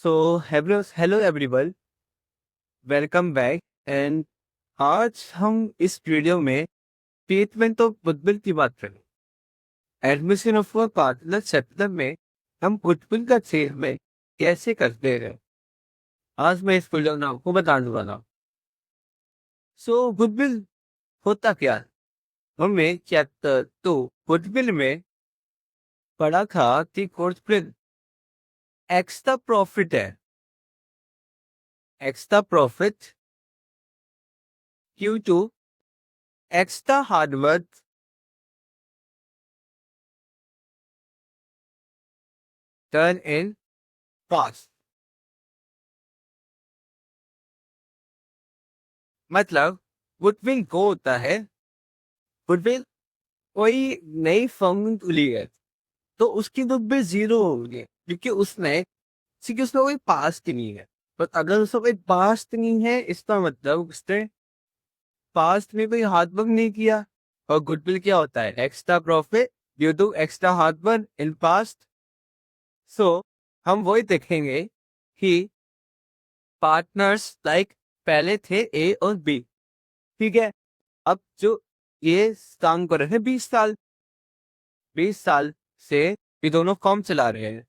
So hello everyone, welcome back. And आज हम इस वीडियो में ट्रीटमेंट ऑफ गुडविल की बात करें। एडमिशन ऑफ पार्टनर सेक्टर में हम गुडविल का ट्रीटमेंट कैसे करते हैं, आज मैं इस वीडियो में आपको बताने वाला हूँ। सो गुडविल होता क्या है? हमने चैप्टर 2 गुडविल में पढ़ा था कि गुडविल एक्स्ट्रा प्रॉफिट है। Extra profit due to extra hard work done in past। मतलब गुडविल को होता है, गुडविल कोई नई फर्म खुली है तो उसकी गुडविल जीरो होगी क्योंकि उसका कोई पास्ट नहीं है। पर अगर उसका कोई पास्ट नहीं है इसका मतलब उसने पास्ट में कोई हार्ड वर्क नहीं किया। और गुडविल क्या होता है? Extra profit due to extra hard work in past. So हम वही देखेंगे कि पार्टनर्स लाइक पहले थे ए और बी, ठीक है। अब जो ये काम कर रहे हैं 20 साल से ये दोनों फॉर्म चला रहे हैं,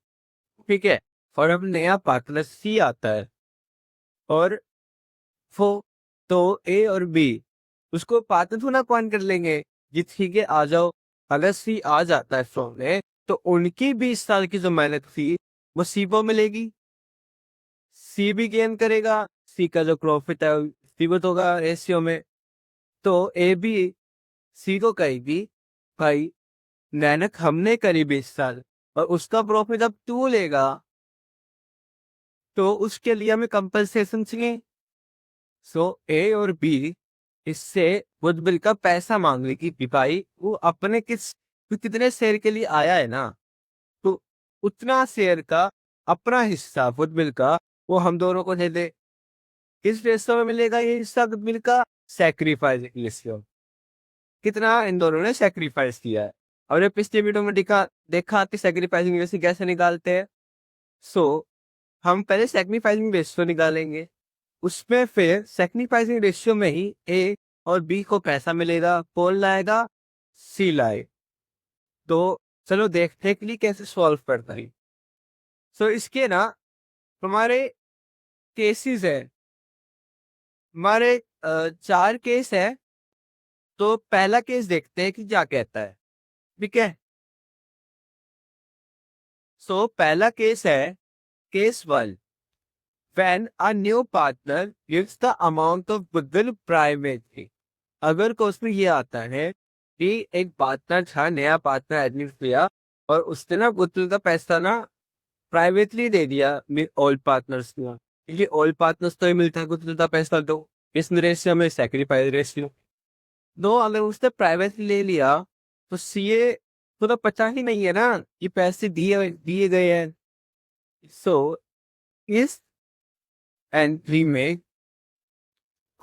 ठीक है। और अब नया पार्टनर सी आता है और वो तो ए और बी उसको पार्टनर थोड़ा कौन कर लेंगे जी, ठीक है आ जाओ। अगर सी आ जाता है फॉर्म में तो उनकी 20 साल की जो मेहनत थी वो सी को मिलेगी, सी भी गेन करेगा, सी का जो प्रॉफिट है सीमित होगा रेशियो में। तो ए बी सी को कहेगी भाई मेहनत हमने करी 20 साल और उसका प्रॉफिट अब तू लेगा तो उसके लिए हमें कंपनसेशन चाहिए। सो ए और बी इससे गुडविल का पैसा मांग ली कि भाई वो अपने कितने शेयर के लिए आया है ना, तो उतना शेयर का अपना हिस्सा गुडविल का वो हम दोनों को दे दे। किस रेशियो में मिलेगा ये हिस्सा गुडविल का? Sacrifice ratio. कितना इन दोनों ने सैक्रिफाइस किया है। और ये पिछले वीडियो में देखा कि सैक्रिफाइसिंग रेशियो कैसे निकालते हैं। सो हम पहले सैक्रिफाइसिंग रेशियो निकालेंगे, उसमें फिर सैक्रिफाइसिंग रेशियो में ही ए और बी को पैसा मिलेगा, कौन लाएगा? सी लाए। तो चलो देखते हैं कि कैसे सॉल्व करता है। सो इसके ना हमारे केसेस है, हमारे 4 केस है। तो पहला केस देखते हैं कि क्या कहता है, ठीक है। सो पहला केस है case 1, when a new partner gives the amount of goodwill privately। अगर क्वेश्चन ये आता है कि एक पार्टनर था, नया पार्टनर एडमिट किया और उसने ना गुडविल का पैसा ना प्राइवेटली दे दिया ओल्ड पार्टनर्स को, क्योंकि ओल्ड पार्टनर्स तो ही मिलता है गुडविल का पैसा। दो इस रेशियो में सैक्रिफाइस रेशियो दो, अगर उसने प्राइवेटली ले लिया तो सीए को तो पता ही नहीं है ना कि पैसे दिए दिए गए हैं। सो इस एंट्री में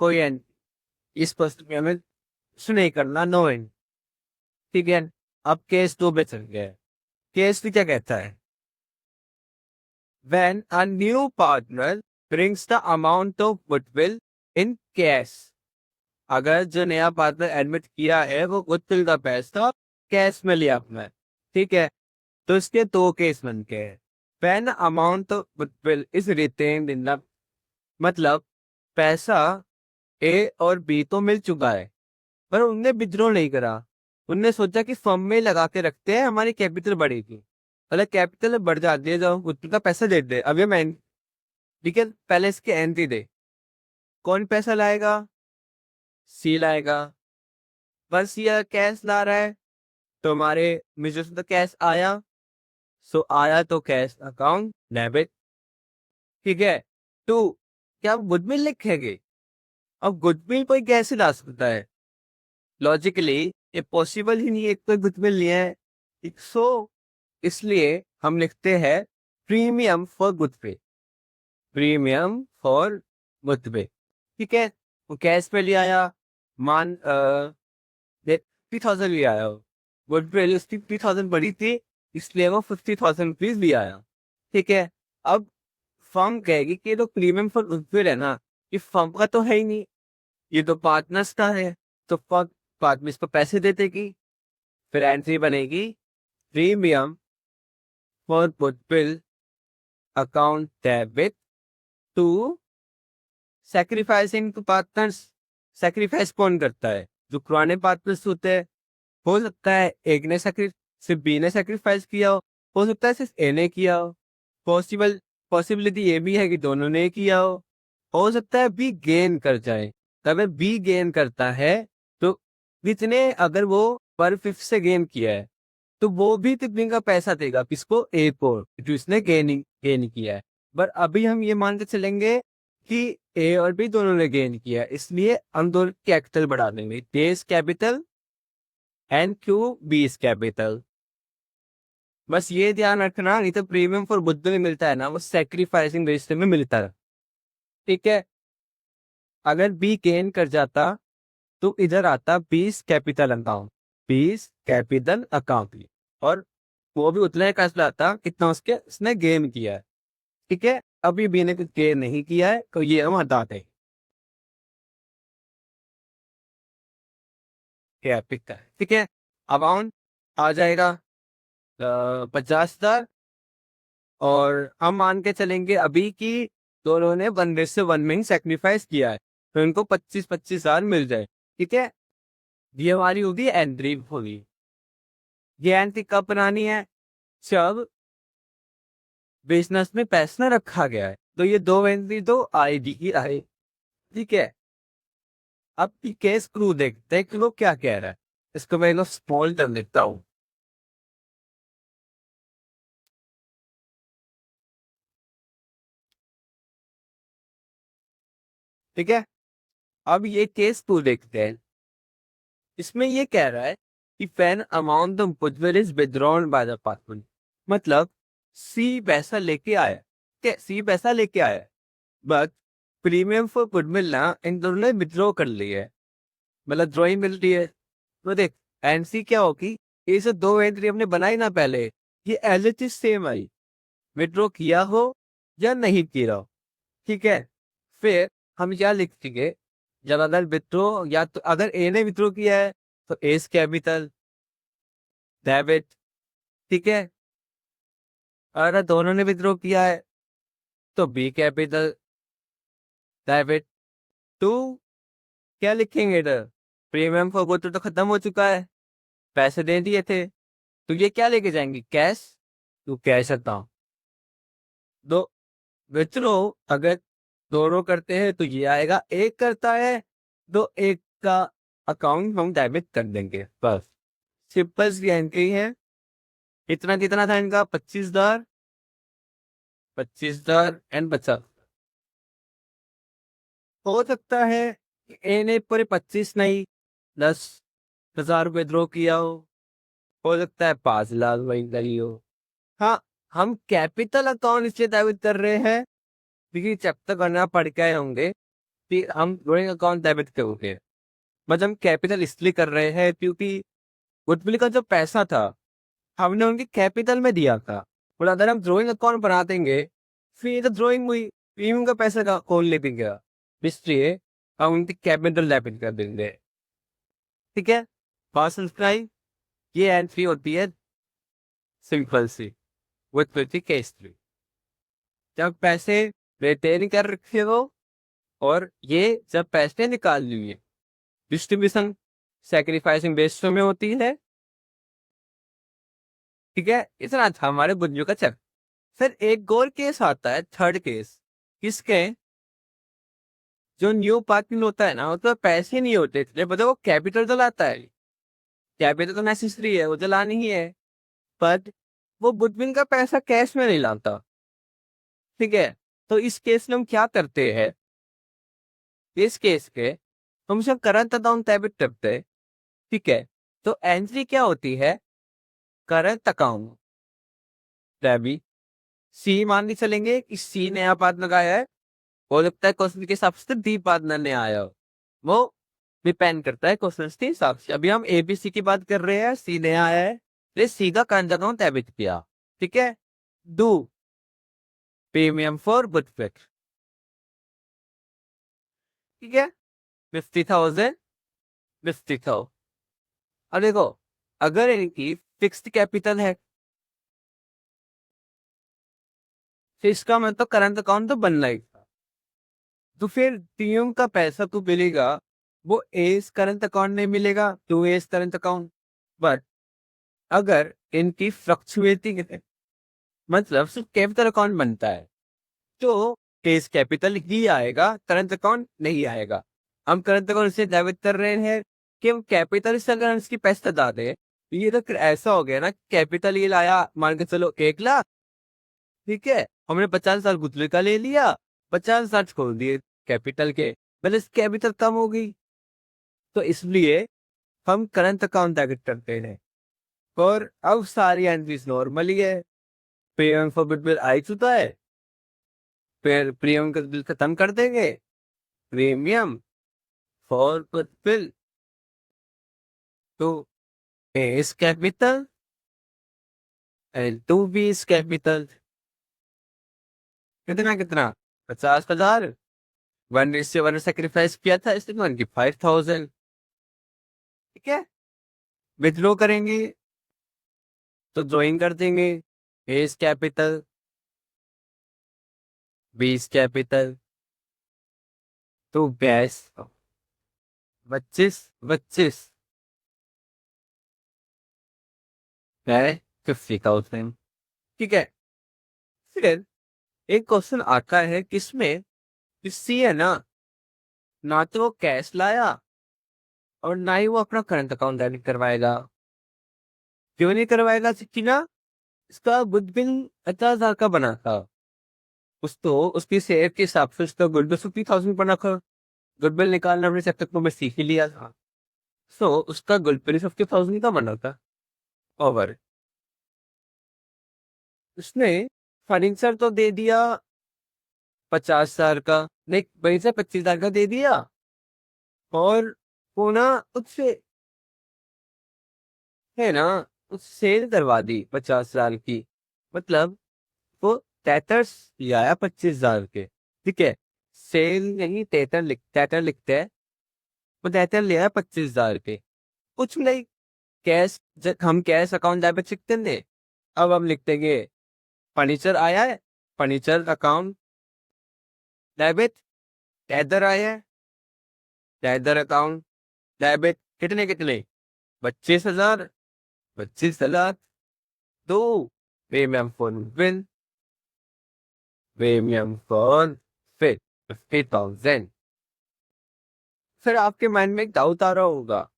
कोई इस प्रश्न में हमें कुछ नहीं करना, नो एंड, ठीक है। अब केस 2 पे चल गया। केस 2 क्या कहता है? When a new partner brings the amount of goodwill in cash। अगर जो नया पार्टनर एडमिट किया है वो गुडविल का पैसा कैश में लिया अपना, ठीक है। तो इसके 2 केस बनते हैं। When the amount of goodwill is retained in the, मतलब पैसा ए और बी तो मिल चुका है पर उनने विड्रॉ नहीं करा। उनने सोचा कि फर्म में लगा के रखते हैं, हमारी कैपिटल बढ़ेगी। अगर कैपिटल बढ़ जाती है जाओ गुडविल का पैसा दे दे। अब ये मैं, ठीक है, पहले इसके एंट्री दे। कौन पैसा लाएगा? सी लाएगा। बस ये कैश ला रहा है तो हमारे म्यूचुअल से तो कैश आया। सो आया तो कैश अकाउंट डेबिट, ठीक है। 2, क्या आप गुडविल लिखेंगे? अब गुडविल कोई कैसे ला सकता है? लॉजिकली ये पॉसिबल ही नहीं है, कोई गुडविल नहीं है। सो इसलिए हम लिखते हैं premium for goodwill, premium for goodwill, ठीक है। वो कैश पे ले आया, मान 50,000 ले आया। गुडविल उसकी 50,000 बड़ी थी इसलिए वो 50,000 रुपीज भी आया, ठीक है। अब फर्म कहेगी कि ये तो प्रीमियम फॉर गुडविल है ना, ये फर्म का तो है ही नहीं, ये तो पार्टनर्स का है, तो फर्म बाद में इस पर पैसे दे देगी। फिर एंट्री बनेगी premium for goodwill account debit to sacrificing to partners. Sacrifice कौन करता है? जो पुराने पार्टनर्स होते हैं। हो सकता है एक ने सिर्फ बी ने सैक्रिफाइस किया हो सकता है सिर्फ ए ने किया हो, पॉसिबिलिटी ये भी है कि दोनों ने किया हो सकता है बी गेन कर जाए। तो अगर बी गेन करता है तो जितने अगर वो पर फिफ्थ से गेन किया है तो वो भी तितली का पैसा देगा किसको? ए को, जो इसने गेन किया है। पर अभी हम ये मान के चलेंगे कि ए और बी दोनों ने गेन किया है, इसलिए हम दोनों कैपिटल बढ़ा देंगे। A is capital and Q B is capital. बस ये ध्यान रखना, नहीं तो प्रीमियम फॉर बुद्ध में मिलता है ना, वो सेक्रीफाइसिंग रजिस्टर में मिलता है। ठीक है, अगर बी गेन कर जाता तो इधर आता बीस कैपिटल अकाउंट, बीस कैपिटल अकाउंट, और वो भी उतना ही पैसा आता कितना उसने गेन किया है। ठीक है, अभी बी ने कुछ गेन नहीं किया है तो ये हम हटाते हैं। कैपिटल, ठीक है, अमाउंट आ जाएगा 50,000, और हम मान के चलेंगे अभी कि दोनों ने 1:1 में ही सेक्रीफाइस किया है, तो इनको 25,000 मिल जाए। ठीक है, ये हमारी होगी एंट्री होगी। ये एंट्री कब बनानी है? जब बिजनेस में पैसा रखा गया है, तो ये दो एंट्री तो आएगी ही आए। ठीक है, अब केस क्रू देखते हैं कि वो क्या कह रहा है। इसको मैं स्मॉल कर देता हूँ। ठीक है, अब ये केस क्रू देखते हैं। इसमें ये कह रहा है कि when amount of goodwill is withdrawn by the person, मतलब सी पैसा लेके आया, क्या सी पैसा लेके आया, बट प्रीमियम फॉर गुडविल ना इन दोनों ने विड्रॉ कर लिया है, मतलब ड्रॉइंग मिल रही है। तो देख एनसी क्या होगी, ये सब दो एंट्री हमने बनाई ना पहले, ये as it is same I, withdraw किया हो या नहीं किया हो। ठीक है, फिर हम क्या लिखेंगे, जब अगर विड्रॉ, या तो अगर ए ने विड्रॉ किया है तो एस कैपिटल डेबिट। ठीक है, और अगर दोनों ने विड्रॉ किया है तो बी कैपिटल डेबिट टू, क्या लिखेंगे इधर? प्रीमियम फॉर गुड तो खत्म हो चुका है, पैसे दे दिए थे, तो ये क्या लेके जाएंगे? कैश, तो कैश आता दो विड्रॉ। अगर दोनों करते हैं तो ये आएगा, एक करता है तो एक का अकाउंट हम डेबिट कर देंगे, बस सिंपल सी एंट्री है। इतना कितना था इनका? 25,000, 25,000 एंड 50। हो सकता है ए ने पूरे 25 नहीं 10,000 रुपये ड्रॉ किया हो सकता है 5 लाख वही करी हो। हाँ, हम कैपिटल अकाउंट इसलिए डेबिट कर रहे हैं क्योंकि जब तक करना पड़ के आए होंगे फिर हम ड्रॉइंग अकाउंट डेबिट करोगे। मतलब हम कैपिटल इसलिए कर रहे हैं क्योंकि गुडविल का जो पैसा था हमने उनके कैपिटल में दिया था, और अगर हम ड्रॉइंग अकाउंट बना देंगे फिर तो ड्रॉइंग हुई, प्रीमियम का पैसा का कौन ले देंगे, इसलिए हम उनकी कैपिटल डेबिट कर देंगे। ठीक है, बात सब्सक्राइब, ये एंट्री होती है simple C with case three, जब पैसे रिटेन कर रखे हो और ये जब पैसे निकाल लिए, डिस्ट्रीब्यूशन सैक्रिफाइसिंग बेस्ड में होती है। ठीक है, इतना था हमारे बुज्जू का चक। फिर एक और केस आता है, थर्ड केस, किसके? जो न्यू पार्टनर होता है ना, वो तो पैसे नहीं होते इसलिए पता, वो कैपिटल तो लाता है, कैपिटल तो नेसेसरी है, वो तो लानी ही है, बट वो गुडविल का पैसा कैश में नहीं लाता। ठीक है, तो इस केस में हम क्या करते हैं, इस केस के हम सब करंट अकाउंट डेबिट करते हैं। ठीक है, तो एंट्री क्या होती है? करंट अकाउंट डेबिट सी मान के चलेंगे कि सी ने यहाँ पार्ट लगाया है, हो सकता है क्वेश्चन के हिसाब से डी पार्टनर ने आया हो, वो डिपेंड करता है क्वेश्चन के हिसाब से। अभी हम एबीसी की बात कर रहे हैं, सी ने आया है, सी का करंट अकाउंट डेबिट किया। ठीक है, डू प्रीमियम फॉर गुडविल, ठीक है, 50,000, 50,000। अब देखो, अगर इनकी फिक्स्ड कैपिटल है तो इसका मतलब करंट अकाउंट तो बनना ही था, तो फिर टीएम का पैसा तो मिलेगा, वो एस करंट अकाउंट नहीं मिलेगा, to A's current account. But अगर इनकी फ्लक्चुएटिंग है, मतलब सिर्फ कैपिटल अकाउंट बनता है, तो केस कैपिटल ही आएगा, करंट अकाउंट नहीं आएगा। हम करंट अकाउंट से डेबिट कर रहे हैं कि हम कैपिटल से अगर इसकी पैसे बता दे, तो ये तो ऐसा हो गया ना, कैपिटल ये लाया मान के चलो 1 लाख, ठीक है, हमने 50,000 गुतले का ले लिया, 50,000 छोड़ दिए कैपिटल के, मतलब कैपिटल कम हो गई, तो इसलिए हम करंट अकाउंट डेबिट करते हैं। और अब सारी एंट्रीज नॉर्मली है, पेमेंट फॉर गुडविल आ चुका है, फिर प्रीमियम का बिल खत्म कर देंगे, premium for goodwill to A's capital and to B is capital. कितना कितना, 50,000, 1:1 सेक्रीफाइस किया था इसलिए 25,000, ठीक है। विथड्रॉ करेंगे तो ज्वाइन कर देंगे, एस कैपिटल, बीस कैपिटल, तो बेस 25, 25 है 50,000, ठीक है। फिर एक क्वेश्चन आता है किसमें, सी है ना तो वो कैश लाया और ना ही वो अपना करंट अकाउंट डेबिट करवाएगा। क्यों नहीं करवाएगा, क्योंकि ना इसका गुडविल 50,000 का बना था, उस तो उसकी शेयर के हिसाब से उसका गुडविल 50,000 बना था, गुडविल निकालना हमने जब तक तो मैं सीख ही लिया था, सो उसका गुडविल 50,000 का बना था। और उसने फर्नीचर तो दे दिया 50,000 का, नहीं वहीं से 25,000 का दे दिया, और वो ना उससे है ना उस सेल करवा दी 50,000 की, मतलब वो तेतर्स लिया 25,000 के, ठीक है, सेल नहीं तेतर लिखते हैं, वो तेतर लिया 25,000 के, कुछ नहीं, कैश, जब हम कैश अकाउंट डेबिट लिखते थे, अब हम लिखतेंगे फर्नीचर आया है, फर्नीचर अकाउंट डेबिट, तेदर आया है, तेदर अकाउंट डेबिट, कितने कितने, 25,000, 25,000, दो premium phone bill, premium phone फिर 50,000। फिर आपके माइंड में एक डाउट आ रहा होगा,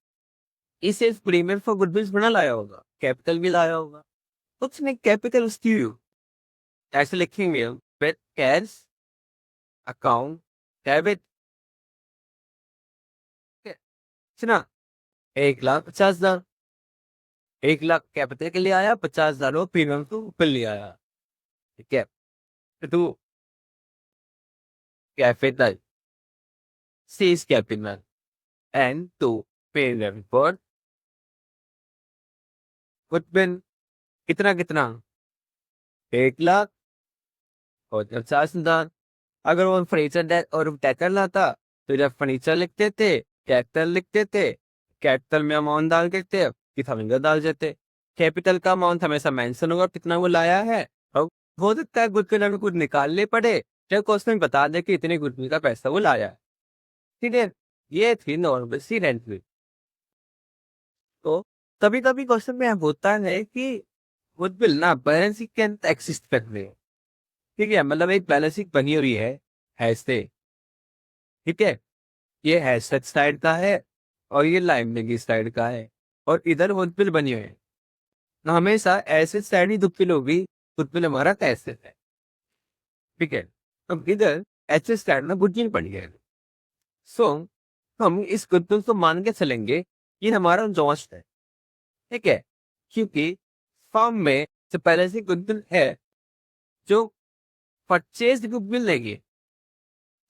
इसे प्रीमियम फॉर गुडविल बना लाया होगा, कैपिटल भी लाया होगा, कुछ नहीं, कैपिटल उसकी ऐसे लिखेंगे हम, फिर कैश अकाउंट डेबिट, ना 1,50,000, 1 लाख कैपिटल के लिए आया, 50,000 वो प्रीमियम तो ऊपर ले आया, ठीक है, तो capital C's capital and to premium for goodwill, कितना कितना, 1 लाख और 50,000। अगर वो फर्नीचर और टैक्टर लाता, तो जब फर्नीचर लिखते थे कैपिटल लिखते थे, कैपिटल में अमाउंट डाल देते, कितना फिंगर डाल देते, कैपिटल का अमाउंट हमेशा मेंशन होगा कितना वो लाया है, और हो सकता है गुडविल हमें कुछ निकालने पड़े, जब क्वेश्चन बता दे कि इतने गुडविल का पैसा वो लाया है, ठीक है। ये थी नॉर्मल सी रेंट। तो कभी कभी क्वेश्चन में होता है कि गुडविल ना बैलेंस शीट के अंदर एग्जिस्ट कर रहे हैं, ठीक है, मतलब एक बैलेंस शीट बनी हुई है ऐसे, ठीक है, ये एसेट साइड का है और ये लायबिलिटी साइड का है, और इधर गुडविल बनी हुई है, तो हमेशा एसेट साइड ही गुडविल होगी, गुडविल हमारा एसेट है, ठीक है। अब इधर एसेट साइड में गुडविल बनी है, सो हम इस गुडविल को मान के चलेंगे ये हमारा जॉस्ट है, ठीक है, क्योंकि फर्म में जो पहले से गुडविल है, जो परचेज गुडविल लेंगे,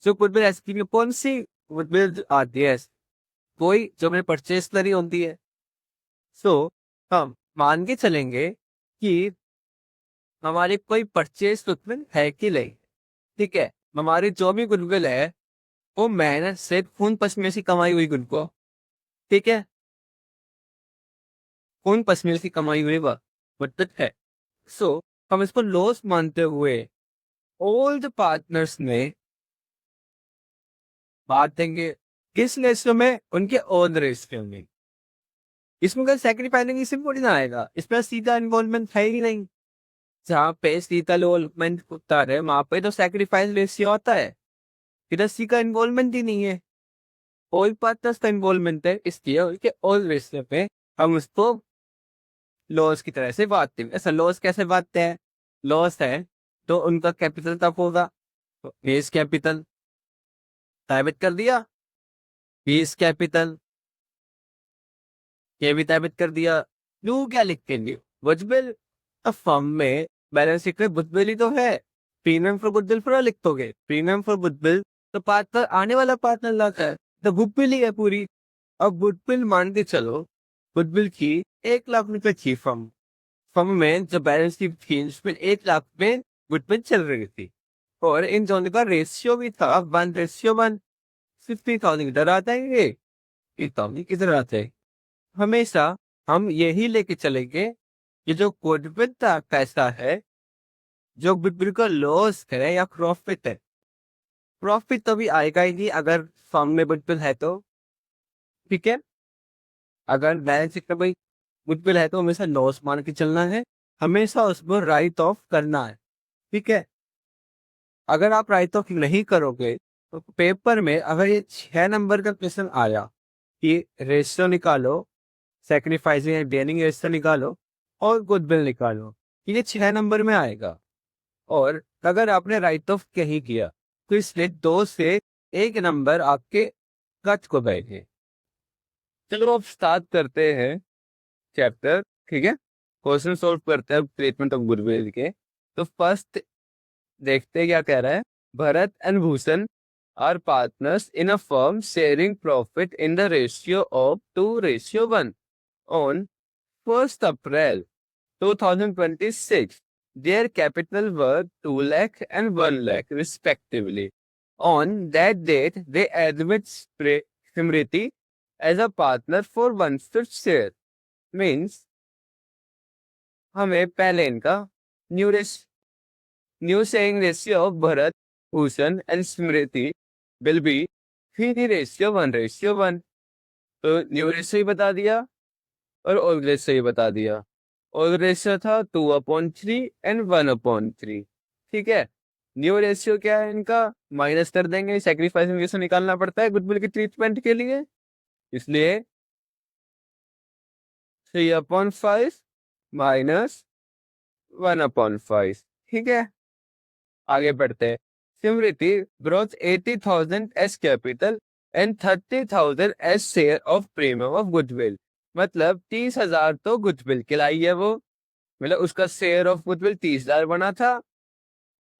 जो गुडविल ऐसी कौन सी गुडविल आती है, कोई जो मैंने परचेज करी होती है, सो हम मान के चलेंगे कि हमारी कोई परचेज गुडविल है कि नहीं। ठीक है, हमारी जो भी गुडविल है वो मेहनत से खून पसीने से कमाई हुई गुडविल। ठीक है, खून पसीने से कमाई हुई वह गुडविल है। सो हम इसको लॉस मानते हुए ओल्ड पार्टनर्स में बांट देंगे। किस रेशियो में? उनके ओन रेशियो में। इसमें कोई सैक्रिफाइसिंग इसमें थोड़ी ना आएगा, इसमें सीधा इन्वॉल्वमेंट है ही नहीं। जहाँ पे सीधा इन्वॉल्वमेंट होता है वहां पे तो सैक्रिफाइस रेशियो होता है, इधर सी का इन्वॉल्वमेंट ही नहीं है। ऑल पार्टनर्स का इन्वॉल्वमेंट है, इसलिए उनके ऑल रेशियो पे हम उसको लॉस की तरह से बांटते हैं। ऐसा लॉस कैसे बांटते हैं? लॉस है तो उनका कैपिटल तब होगा, बेस कैपिटल साबित कर दिया, बेस कैपिटल ये भी साबित कर दिया। न्यू क्या लिखेंगे? गुडविल। अब फर्म में बैलेंस शीट में गुडविल ही तो है, प्रीमियम फॉर गुडविल पूरा लिख दोगे, प्रीमियम फॉर गुडविल तो पार्टनर आने वाला पार्टनर लाता है तो गुडविल ही है पूरी। अब गुडविल मान के चलो, गुडविल की 1 लाख रुपए थी फर्म, फर्म में जो बैलेंस शीट थी उसमें 1 लाख में गुडविल चल रही थी और इन दोनों का रेशियो भी था 1:1। 50,000 इधर आ जाएंगे, 50,000 किधर आते हैं। हमेशा हम यही लेके चलेंगे, ये जो गुडविल का पैसा है जो गुडविल का लॉस करे या प्रॉफिट है, प्रॉफिट तो भी आएगा ही नहीं अगर फर्म में गुडविल है तो। ठीक है, अगर बैलेंस शीट में भाई गुडविल है तो हमेशा लॉस मान के चलना है, हमेशा उसको राइट ऑफ करना है। ठीक है, अगर आप राइट ऑफ नहीं करोगे तो पेपर में अगर ये 6 नंबर का क्वेश्चन आया कि रेशियो निकालो, सैक्रिफाइसिंग एंड गेनिंग रेशियो निकालो और गुडविल निकालो, ये 6 नंबर में आएगा। और अगर आपने राइट ऑफ नहीं किया तो इसलिए 2 से 1 नंबर आपके कट को गए। चलो अब स्टार्ट करते हैं चैप्टर। ठीक है, क्वेश्चन सॉल्व करते हैं ट्रीटमेंट ऑफ गुडविल के। तो फर्स्ट देखते हैं क्या कह रहा है। Bharat and Bhushan are partners in a firm sharing profit in the ratio of 2:1 ऑन 1st April 2026. Their capital were 2 lakh and 1 lakh respectively. On that date, they admit Smriti as a partner for 1/5 share. Means हमें पहले इनका new sharing ratio of Bharat, Bhushan and Smriti will be 3:1:1। तो new ratio ही बता दिया और old ratio ही बता दिया। Old ratio था 2/3 एंड 1/3। ठीक है, न्यू रेशियो क्या है इनका? माइनस कर देंगे, सैक्रिफाइसिंग रेशियो निकालना पड़ता है गुडविल के ट्रीटमेंट के लिए, इसलिए 3/5 माइनस 1/5। ठीक है, आगे बढ़ते हैं। Smriti brought 80,000 as capital and 30,000 as share of premium of goodwill. मतलब 30,000 तो गुडविल के लाई है वो, मतलब उसका शेयर ऑफ गुडविल 30,000 बना था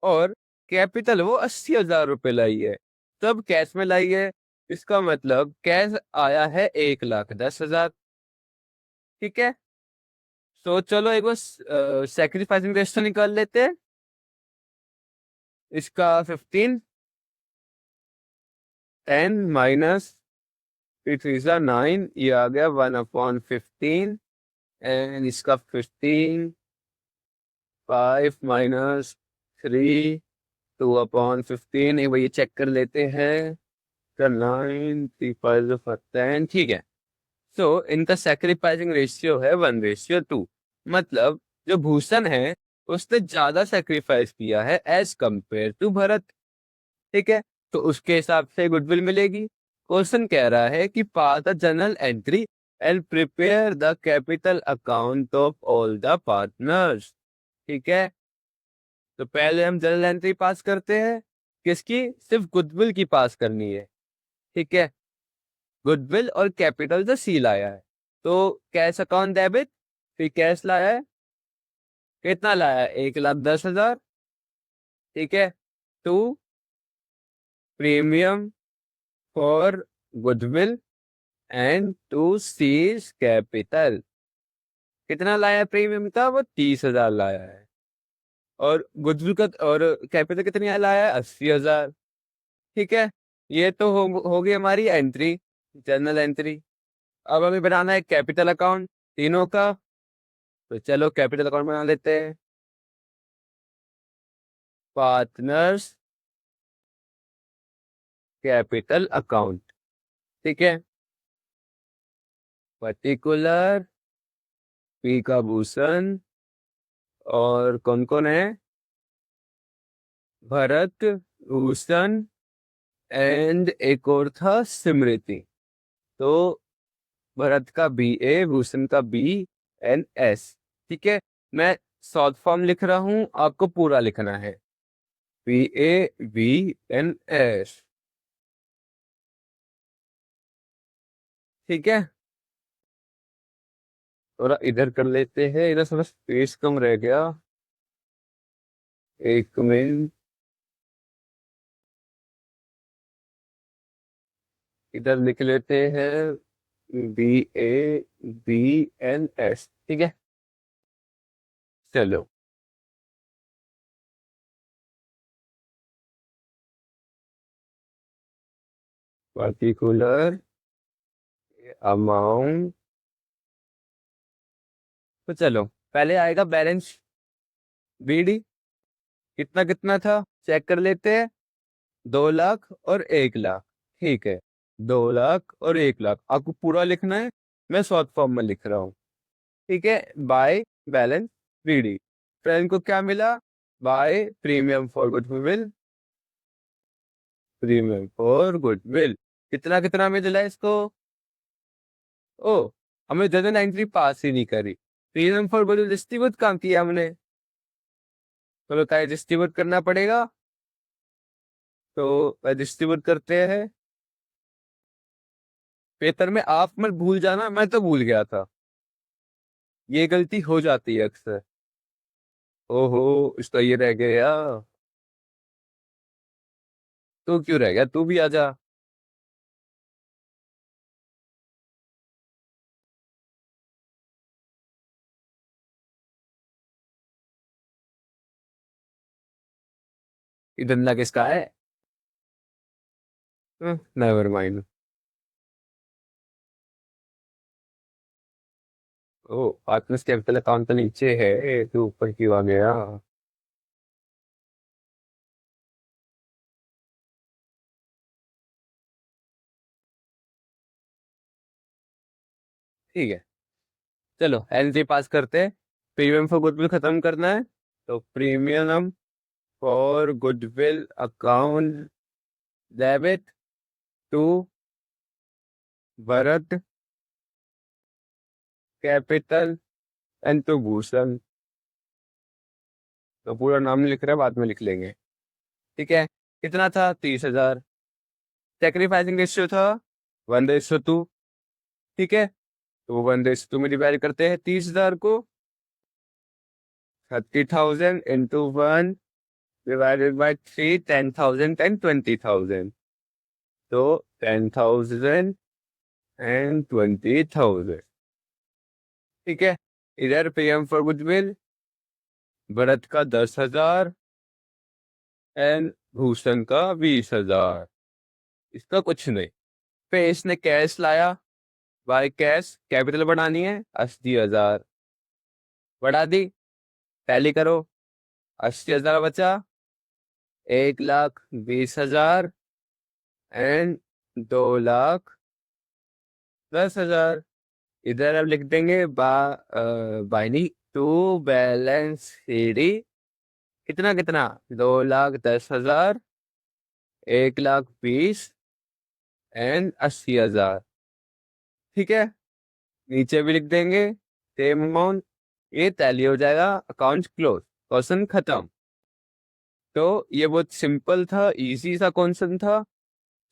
और कैपिटल वो 80,000 रुपए लाई है। तब कैश में लाई है, इसका मतलब कैश आया है 1,10,000। ठीक है, तो चलो एक बार सैक्रिफाइसिंग रेशियो निकाल लेते हैं। इसका 15 10 माइनस 3 3 9, ये आ गया 1/15 एंड इसका 15 5 माइनस 3 2/15। एक बार ये चेक कर लेते हैं, 9 3 5 10। ठीक है, सो इनका सैक्रिफाइसिंग रेशियो है 1:2। मतलब जो भूषण है उसने ज्यादा सैक्रिफाइस किया है एज कंपेयर टू भरत। ठीक है, तो उसके हिसाब से गुडविल मिलेगी। क्वेश्चन कह रहा है कि pass the journal entry and prepare the capital account of all the partners. ठीक है, तो पहले हम जनरल एंट्री पास करते हैं, किसकी? सिर्फ गुडविल की पास करनी है। ठीक है, गुडविल और कैपिटल जो सी लाया है, तो कैश अकाउंट डेबिट, फिर कैश लाया है, कितना लाया है? 1,10,000। ठीक है, to premium for goodwill and to C's capital. कितना लाया है प्रीमियम का? वो 30,000 लाया है। और गुडविल का और कैपिटल कितनी लाया है? 80,000। ठीक है, ये तो हो गई हमारी एंट्री, जर्नल एंट्री। अब हमें बनाना है कैपिटल अकाउंट तीनों का, तो चलो कैपिटल अकाउंट बना लेते हैं। पार्टनर्स कैपिटल अकाउंट, ठीक है। पर्टिकुलर पी का भूषण, और कौन कौन है? भरत, भूषण एंड एक और था स्मृति। तो भरत का BA, भूषण का BNS, ठीक है। मैं शॉर्ट फॉर्म लिख रहा हूं, आपको पूरा लिखना है, BABNS, ठीक है। थोड़ा इधर कर लेते हैं, इधर थोड़ा स्पेस कम रह गया, एक मिनट। इधर लिख लेते हैं BABNS, ठीक है। चलो, पर्टिकुलर अमाउंट, तो चलो पहले आएगा बैलेंस BD। कितना कितना था चेक कर लेते हैं, 2 लाख और 1 लाख, ठीक है। 2 लाख और 1 लाख आपको पूरा लिखना है, मैं शॉर्ट फॉर्म में लिख रहा हूँ, ठीक है। बाय बैलेंस BD, फ्रेंड को क्या मिला? By premium for goodwill, premium for goodwill. कितना कितना में दिला इसको? ओ, हमें जर्नल एंट्री पास ही नहीं करी, प्रीमियम फॉर गुडविल डिस्ट्रीब्यूट काम किया हमने, चलो तो डिस्ट्रीब्यूट करना पड़ेगा, तो डिस्ट्रीब्यूट करते हैं। पेपर में आप मत भूल जाना, मैं तो भूल गया था, ये गलती हो जाती है अक्सर। ओहो, इसका ये रह गया। तू क्यों रह गया? तू भी आजा। ये धंधा किसका है? Never mind. Oh, partners capital account तो नीचे है, तू ऊपर क्यों आ गया? ठीक है, चलो एंट्री पास करते हैं। प्रीमियम फॉर गुडविल खत्म करना है, तो premium for goodwill account debit to Bharat capital and to Bhushan. तो पूरा नाम नहीं लिख रहा है, बाद में लिख लेंगे, ठीक है। कितना था? 30,000। सेक्रीफाइसिंग रेशियो था 1:2, ठीक है। तो 1:2 में डिवाइड करते हैं 30,000 को, 30,000 इंटू 1 डिवाइडेड बाई 3, 10,000 एंड 20,000, तो 10,000 एंड 20,000, ठीक है। इधर PM फॉर गुडविल, भरत का 10,000 एंड भूषण का 20,000, इसका कुछ नहीं। फिर इसने कैश लाया, बाय कैश कैपिटल बढ़ानी है, 80,000 बढ़ा दी, टैली करो, 80,000 बचा, 1,20,000 एंड 2,10,000। इधर अब लिख देंगे बाइनी टू बैलेंस CD। कितना कितना? 2,10,000, 1,20,000 एंड 80,000, ठीक है। नीचे भी लिख देंगे सेम अमाउंट, ये टैली हो जाएगा, अकाउंट क्लोज, क्वेश्चन खत्म। तो ये बहुत सिंपल था, इजी सा क्वेश्चन था।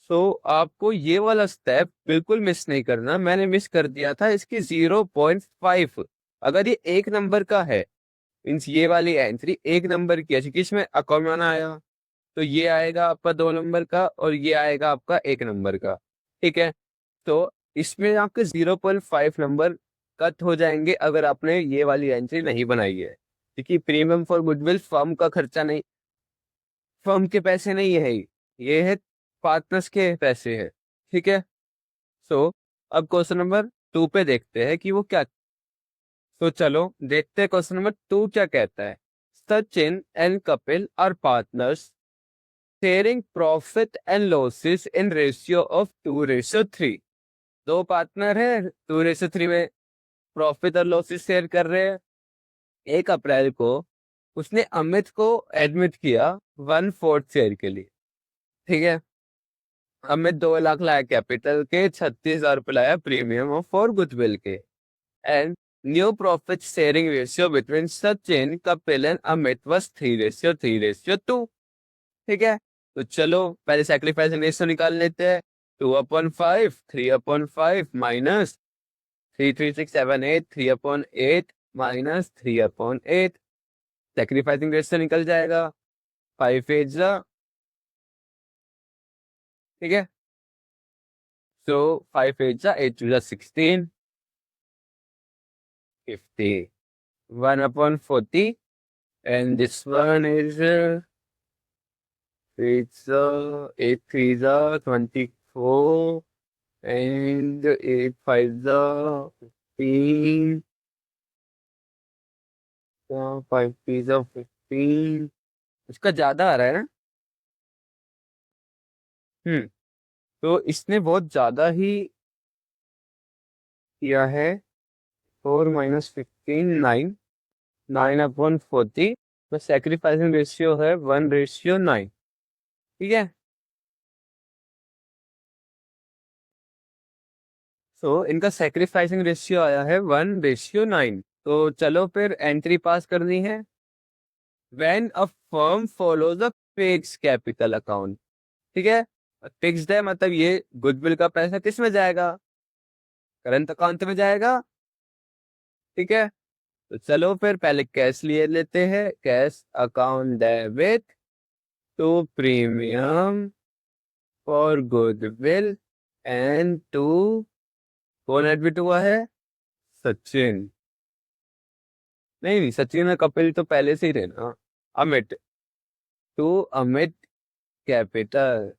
सो आपको ये वाला स्टेप बिल्कुल मिस नहीं करना, मैंने मिस कर दिया था इसकी 0.5। अगर ये 1 नंबर का है, मीन्स ये वाली एंट्री 1 नंबर की है, क्योंकि इसमें अकाउंट बना आया, तो ये आएगा आपका 2 नंबर का और ये आएगा आपका 1 नंबर का, ठीक है। तो इसमें आपके 0.5 नंबर कट हो जाएंगे अगर आपने ये वाली एंट्री नहीं बनाई है, क्योंकि प्रीमियम फॉर गुडविल फर्म का खर्चा नहीं, फर्म के पैसे नहीं है, ये है पार्टनर्स के पैसे है। ठीक है। सो अब क्वेश्चन नंबर 2 पे देखते हैं कि वो क्या। तो चलो देखते हैं क्वेश्चन नंबर 2 क्या कहता है। Sachin and Kapil are partners sharing profit and losses in ratio of 2:3। दो पार्टनर है, 2:3 में प्रॉफिट और लॉसेस शेयर कर रहे हैं। 1 अप्रैल को उसने अमित को एडमिट किया 1/4 शेयर के लिए। ठीक है। अमित 2 लाख लाया कैपिटल के, 36,000 रुपये लाया प्रीमियम और फॉर गुडविल के। And new profit sharing ratio between Sachin Kapil and Amit was 3:2। ठीक है। तो चलो पहले सैक्रिफाइस रेशियो निकाल लेते हैं। 2/5, 3/5 माइनस 33678, 3/8 माइनस 3/8। सैक्रिफाइसिंग रेशियो निकल जाएगा 5/8 जा। ठीक है। सो 5/8 जा, 8 जा 16, 50, 1/40, and this one is it's 8 3 जा 24, and 8 5 जा 15, 5 3 जा 15। इसका ज्यादा आ रहा है ना। तो इसने बहुत ज्यादा ही किया है। 4 - 15 9, 9/40, तो सेक्रीफाइसिंग रेशियो है 1:9। ठीक है। सो इनका सेक्रीफाइसिंग रेशियो आया है 1:9। तो चलो फिर एंट्री पास करनी है। When a firm follows a fixed capital account. ठीक है। फिक्स्ड है मतलब ये गुडविल का पैसा किस में जाएगा, करंट अकाउंट में जाएगा। ठीक है। तो चलो फिर पहले कैश लिए लेते हैं। Cash account debit to premium for goodwill and to, कौन एडमिट हुआ है, सचिन। नहीं नहीं, सचिन और कपिल तो पहले से ही थे ना। Amit to Amit capital.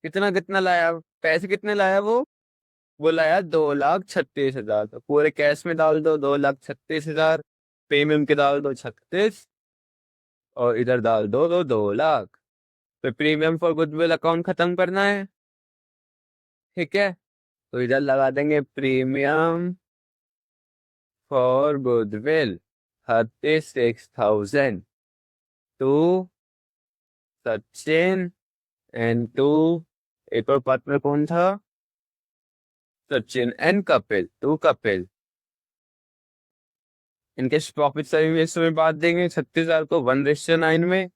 कितना कितना लाया, पैसे कितने लाया वो लाया 2,36,000। तो पूरे कैश में डाल दो 2,36,000, प्रीमियम के डाल दो 36, और इधर डाल दो 2 लाख। तो प्रीमियम फॉर गुडविल अकाउंट खत्म करना है। ठीक है। तो इधर लगा देंगे premium for goodwill 36,000 to Sachin and to, एक और पार्टनर कौन था, सचिन एंड कपिल, टू कपिल। इनके प्रॉफिट सर्विस में बांट देंगे 36,000 को 1:9 में।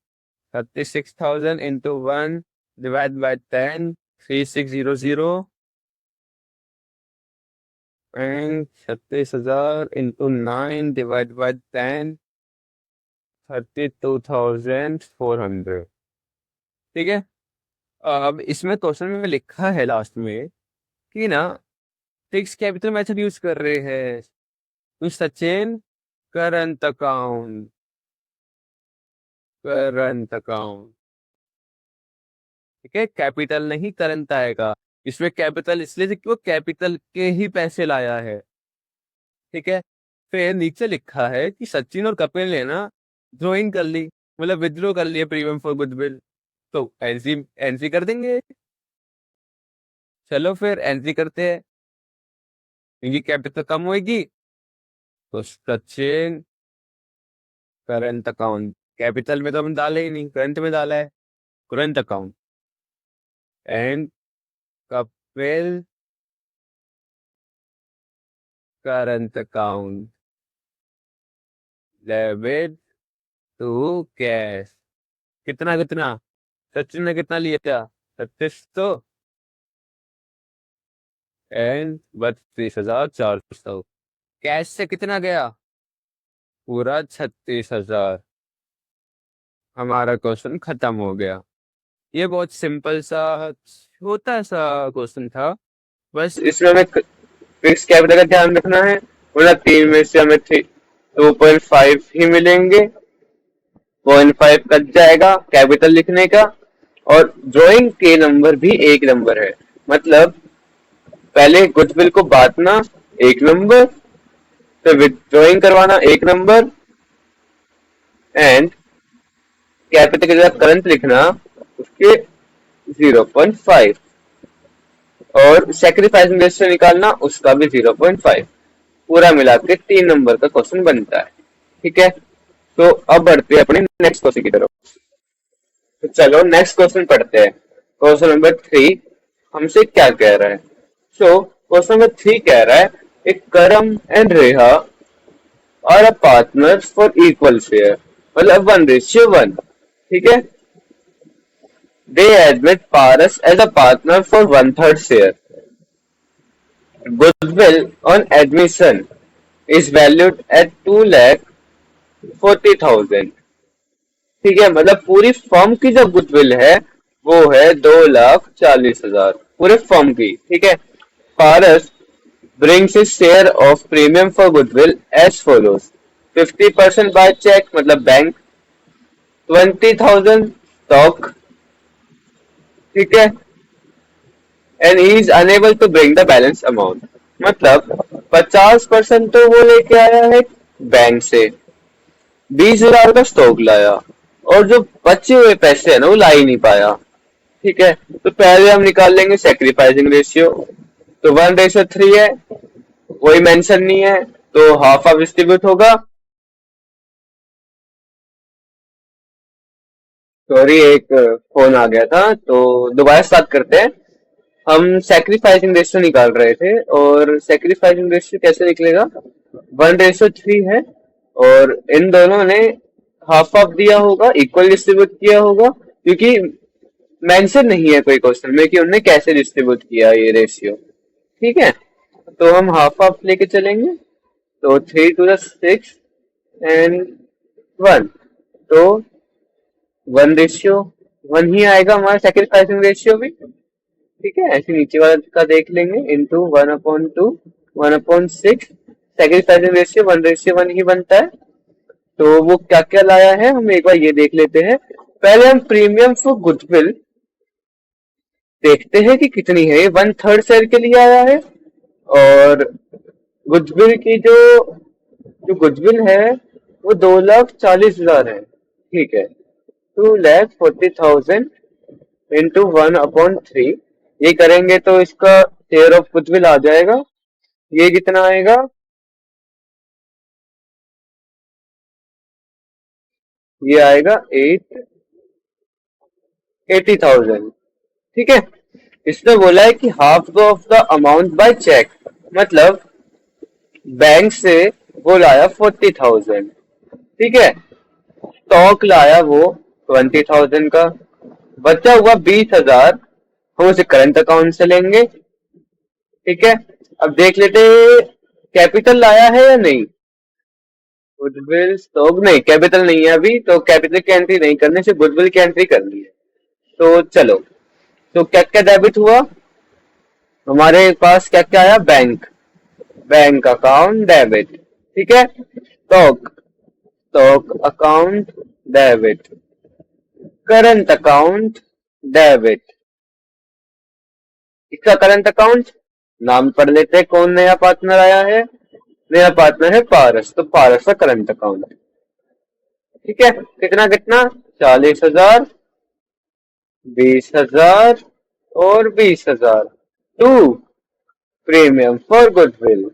36,000 into 1 divide by 10, 3600। And 36,000 into 9 divide by 10, 32,400। ठीक है। अब इसमें क्वेश्चन में लिखा है लास्ट में कि ना फिक्स कैपिटल मेथड यूज कर रहे हैं। तो Sachin current account, current account. ठीक है। कैपिटल नहीं करंट आएगा इसमें। कैपिटल इसलिए कि वो कैपिटल के ही पैसे लाया है। ठीक है। फिर नीचे लिखा है कि सचिन और कपिल ने ना ड्रॉइंग कर ली, मतलब विद्रो कर लिए प्रीमियम फॉर गुडविल। तो एनसी एनसी कर देंगे। चलो फिर एनसी करते हैं। इनकी कैपिटल कम होगी तो सचिन करंट अकाउंट, कैपिटल में तो हम डाले ही नहीं, करंट में डाला है, current account. And Kapil current account debit to cash. कितना कितना, सचिन ने कितना लिया था, 3600 एंड 32,400। कैश से कितना गया, पूरा 36,000। हमारा क्वेश्चन खत्म हो गया। ये बहुत सिंपल सा छोटा सा क्वेश्चन था। बस इसमें हमें फिक्स कैपिटल का ध्यान रखना है, मतलब 3 में से हमें 2.5 ही मिलेंगे। 0.5 कट जाएगा कैपिटल लिखने का, और ड्राइंग के नंबर भी एक नंबर है, मतलब पहले गुडविल को बांटना एक नंबर, फिर विथड्रॉइंग करवाना एक नंबर, एंड कैपिटल की जगह करंट लिखना उसके 0.5, और सेक्रीफाइसिंग रेशियो निकालना उसका भी 0.5। पूरा मिला के 3 नंबर का क्वेश्चन बनता है। ठीक है, तो अब बढ़ते हैं अपने नेक्स्ट क्वेश्चन की तरफ। तो चलो नेक्स्ट क्वेश्चन पढ़ते हैं। क्वेश्चन नंबर 3 हमसे क्या कह रहा है। सो क्वेश्चन नंबर 3 कह रहा है, एक करम and Reha are a partner for equal share, मतलब 1:1। ठीक है, they admit Paras as a partner for 1/3 share. Goodwill on admission is valued at 2,40,000। ठीक है, मतलब पूरी फर्म की जो गुडविल है वो है 2,40,000 पूरे फर्म की। ठीक है, पारस brings his share of premium for goodwill as follows: 50% by check मतलब बैंक, 20,000 stock, ठीक है, and he is unable to bring the balance amount, मतलब 50% तो वो लेके आया है बैंक से, 20,000 का स्टॉक लाया, और जो बचे हुए पैसे है ना वो ला ही नहीं पाया। ठीक है, तो पहले हम निकाल लेंगे सेक्रीफाइसिंग रेशियो। तो 1:3 है, कोई मेंशन नहीं है, तो हाफ हाफ डिस्ट्रीब्यूट होगा। सॉरी, एक फोन आ गया था, तो दोबारा स्टार्ट करते हैं। हम सेक्रीफाइसिंग रेशियो निकाल रहे थे, और सेक्रीफाइसिंग रेशियो कैसे निकलेगा, 1:3 है, और इन दोनों ने हाफ हाफ दिया होगा, इक्वल डिस्ट्रीब्यूट किया होगा, क्योंकि मेंशन नहीं है कोई क्वेश्चन में कि उन्होंने कैसे डिस्ट्रीब्यूट किया ये रेशियो। ठीक है, तो हम हाफ हाफ लेके चलेंगे, तो 3 to the 6 एंड 1, तो 1:1 ही आएगा हमारा सेक्रीफाइसिंग रेशियो भी। ठीक है, ऐसे नीचे वाला का देख लेंगे, इंटू 1/2 1/6, सेक्रीफाइसिंग रेशियो 1:1 ही बनता है। तो वो क्या क्या लाया है हम एक बार ये देख लेते हैं। पहले हम प्रीमियम फॉर गुडविल देखते हैं कि कितनी है। ये 1/3 शेयर के लिए आया है, और गुडविल की जो जो गुडविल है वो 2,40,000 है। ठीक है, 2,40,000 इंटू 1/3, ये करेंगे तो इसका शेयर ऑफ गुडविल आ जाएगा। ये कितना आएगा, ये आएगा 80,000। ठीक है, इसने बोला है कि half of the amount by cheque, मतलब बैंक से वो लाया 40,000। ठीक है, स्टॉक लाया वो 20,000 का, बचा हुआ 20,000 हम उसे करंट अकाउंट से लेंगे। ठीक है, अब देख लेते कैपिटल लाया है या नहीं। गुडविल स्टॉक नहीं, कैपिटल नहीं है अभी, तो कैपिटल की एंट्री नहीं करने से गुडविल की एंट्री करनी है। तो चलो, तो क्या क्या डेबिट हुआ हमारे पास, क्या क्या आया, बैंक, बैंक अकाउंट डेबिट। ठीक है, stock, stock account debit, current account debit. इसका करंट अकाउंट नाम पढ़ लेते हैं, कौन नया पार्टनर आया है, नया पार्टनर है पारस, तो पारस का करंट अकाउंट। ठीक है, कितना कितना, 40,000, 20,000 और 20,000, to premium for goodwill,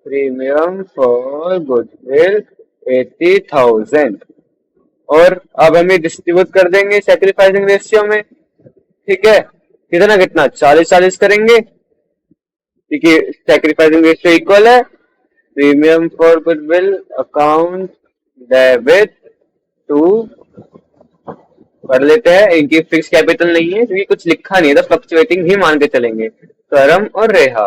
premium for goodwill 80,000, और अब हम ये डिस्ट्रीब्यूट कर देंगे सेक्रीफाइसिंग रेशियो में। ठीक है, कितना कितना, 40-40 करेंगे, क्योंकि सेक्रीफाइसिंग रेशियो इक्वल है। Premium for goodwill account debit to, कर लेते हैं, इनकी फिक्स कैपिटल नहीं है क्योंकि कुछ लिखा नहीं है, तो फ्लक्चुएटिंग ही मान के चलेंगे। करम और रेहा,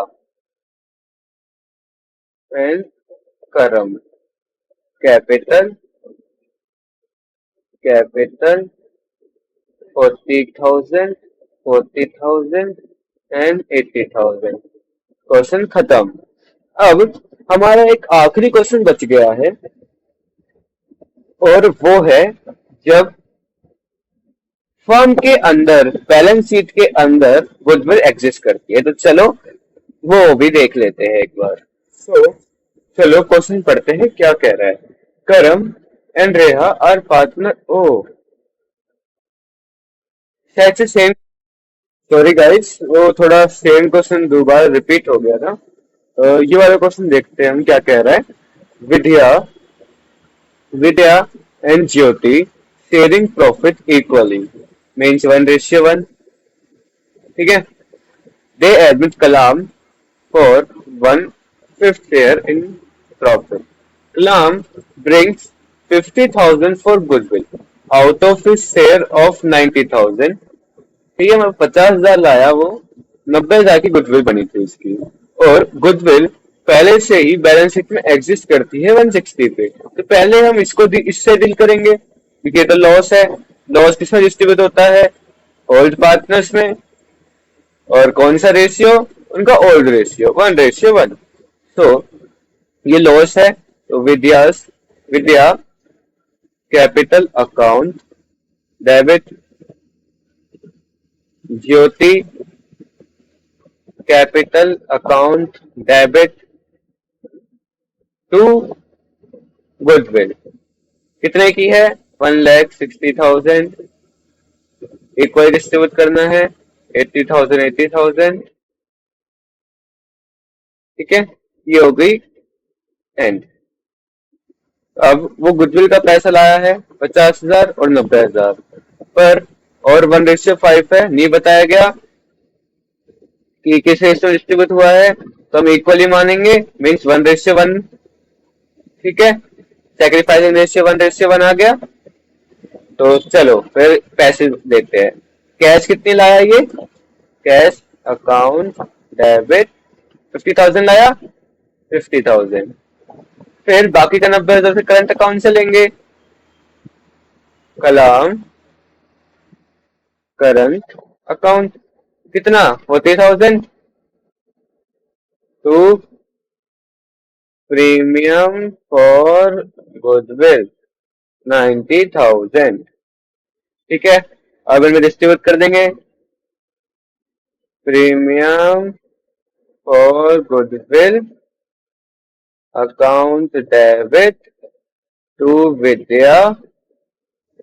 एंड करम, कैपिटल, कैपिटल 40,000, 40,000 एंड 80,000। क्वेश्चन खत्म। अब हमारा एक आखिरी क्वेश्चन बच गया है, और वो है जब फर्म के अंदर, बैलेंस शीट के अंदर गुडविल एग्जिस्ट करती है। तो चलो वो भी देख लेते हैं एक बार। चलो क्वेश्चन पढ़ते हैं क्या कह रहा है। करम एंड रेहा आर पार्टनर। ओ शायद से सेम, सॉरी गाइस, वो थोड़ा सेम क्वेश्चन दोबारा रिपीट हो गया था। ये वाला क्वेश्चन देखते हैं हम क्या कह रहा है। Vidya Vidya and Jyoti sharing profit equally, means 1:1। ठीक है। They admit Kalam for 1/5 share in profit. Kalam brings 50,000 for goodwill out of his share of 90,000। ठीक है, मैं 50,000 लाया, वो 90,000 की गुडविल बनी थी उसकी, और गुडविल पहले से ही बैलेंस शीट में एग्जिस्ट करती है 160 पे। तो पहले हम इससे डील करेंगे, क्योंकि तो लॉस है। लॉस किसमें डिस्ट्रीब्यूट होता है? ओल्ड पार्टनर्स में। और कौन सा रेशियो? उनका ओल्ड रेशियो 1:1। तो ये लॉस है, तो Vidya capital account debit, Jyoti capital account debit to goodwill. कितने की है? 1,60,000। इक्वल डिस्ट्रीब्यूट करना है 80,000। ठीक है, ये हो गई एंड। अब वो गुडविल का पैसा लाया है 50,000 और 90,000 पर, और 1:5 है, नहीं बताया गया कि किस रेशियो में डिस्ट्रीब्यूट हुआ है, तो हम इक्वली मानेंगे, मीन्स 1:1। ठीक है, सेक्रीफाइसिंग रेशियो 1:1 आ गया। तो चलो फिर पैसे देते हैं। कैश कितनी लाया ये? कैश अकाउंट डेबिट 50,000 लाया, 50,000। फिर बाकी का 90,000 से करंट अकाउंट से लेंगे। कलाम करंट अकाउंट कितना? 40,000 टू प्रीमियम फॉर गुडविल 90,000। ठीक है, अब इनमें डिस्ट्रीब्यूट कर देंगे। Premium for goodwill account debit to Vidya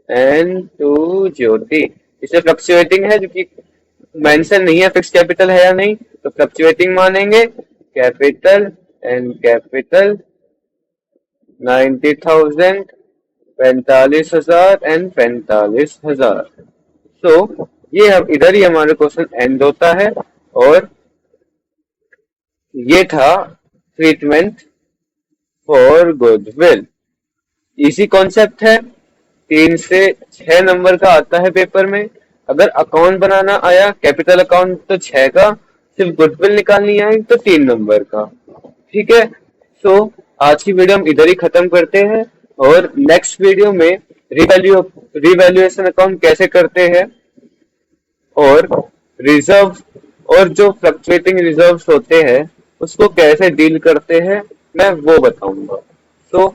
and to Jyoti. इसे फ्लक्चुएटिंग है, जो कि मेंशन नहीं है फिक्स कैपिटल है या नहीं, तो फ्लक्चुएटिंग मानेंगे। Capital and capital 90,000, 45,000 and 45,000। तो ये हम इधर ही हमारा क्वेश्चन एंड होता है, और ये था ट्रीटमेंट फॉर गुडविल। इसी कॉन्सेप्ट है, 3 से 6 नंबर का आता है पेपर में। अगर अकाउंट बनाना आया कैपिटल अकाउंट तो 6 का, सिर्फ गुडविल निकालनी आई तो 3 नंबर का। ठीक है, सो आज की वीडियो हम इधर ही खत्म करते हैं, और नेक्स्ट वीडियो में रिवैल्यूएशन अकाउंट कैसे करते हैं, और रिजर्व और जो फ्लक्चुएटिंग रिजर्व्स होते हैं उसको कैसे डील करते हैं, मैं वो बताऊंगा। तो